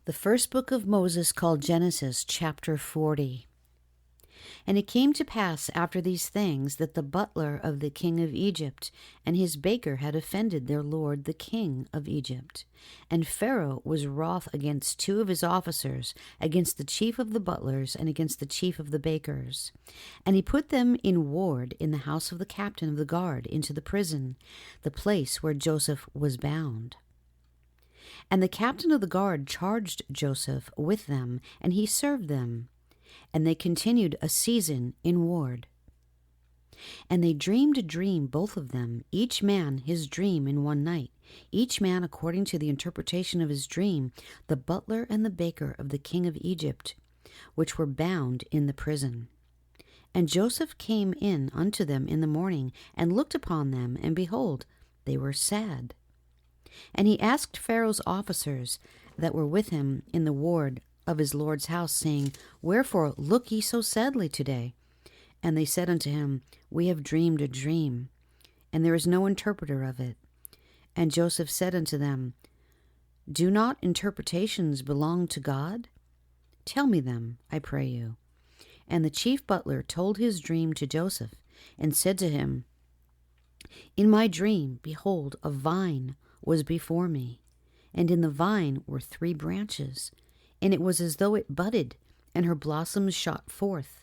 The first book of Moses, called Genesis, chapter 40. And it came to pass after these things that the butler of the king of Egypt and his baker had offended their lord the king of Egypt. And Pharaoh was wroth against two of his officers, against the chief of the butlers and against the chief of the bakers. And he put them in ward in the house of the captain of the guard into the prison, the place where Joseph was bound. And the captain of the guard charged Joseph with them, and he served them. And they continued a season in ward. And they dreamed a dream, both of them, each man his dream in one night, each man according to the interpretation of his dream, the butler and the baker of the king of Egypt, which were bound in the prison. And Joseph came in unto them in the morning, and looked upon them, and behold, they were sad. And he asked Pharaoh's officers that were with him in the ward of his lord's house, saying, Wherefore look ye so sadly today? And they said unto him, We have dreamed a dream, and there is no interpreter of it. And Joseph said unto them, Do not interpretations belong to God? Tell me them, I pray you. And the chief butler told his dream to Joseph, and said to him, In my dream, behold, a vine was before me, and in the vine were 3 branches, and it was as though it budded, and her blossoms shot forth,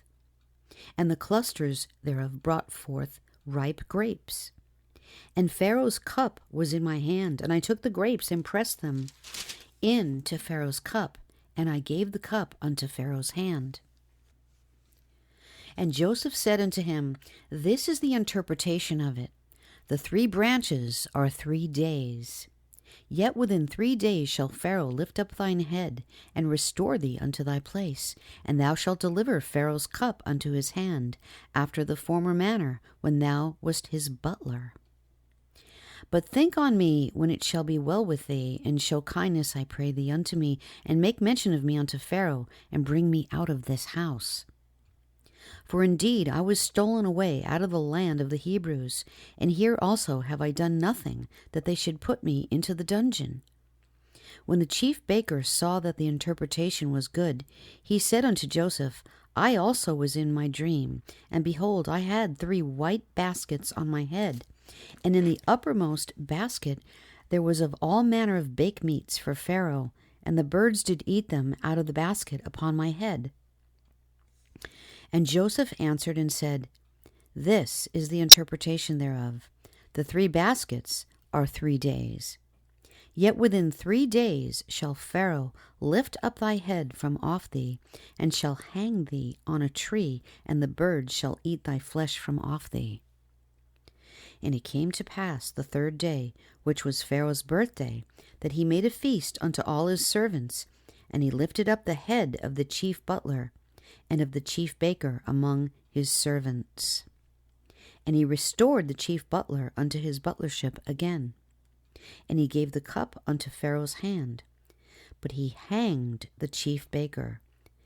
and the clusters thereof brought forth ripe grapes. And Pharaoh's cup was in my hand, and I took the grapes and pressed them into Pharaoh's cup, and I gave the cup unto Pharaoh's hand. And Joseph said unto him, This is the interpretation of it. The 3 branches are 3 days. Yet within 3 days shall Pharaoh lift up thine head, and restore thee unto thy place, and thou shalt deliver Pharaoh's cup unto his hand, after the former manner, when thou wast his butler. But think on me when it shall be well with thee, and show kindness, I pray thee, unto me, and make mention of me unto Pharaoh, and bring me out of this house. For indeed I was stolen away out of the land of the Hebrews, and here also have I done nothing that they should put me into the dungeon. When the chief baker saw that the interpretation was good, he said unto Joseph, I also was in my dream, and behold, I had 3 white baskets on my head, and in the uppermost basket there was of all manner of bake meats for Pharaoh, and the birds did eat them out of the basket upon my head. And Joseph answered and said, This is the interpretation thereof. The 3 baskets are 3 days. Yet within 3 days shall Pharaoh lift up thy head from off thee, and shall hang thee on a tree, and the birds shall eat thy flesh from off thee. And it came to pass the 3rd day, which was Pharaoh's birthday, that he made a feast unto all his servants, and he lifted up the head of the chief butler, and of the chief baker among his servants. And he restored the chief butler unto his butlership again. And he gave the cup unto Pharaoh's hand. But he hanged the chief baker,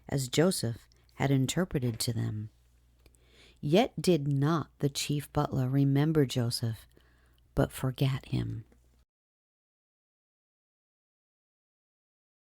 as Joseph had interpreted to them. Yet did not the chief butler remember Joseph, but forgat him.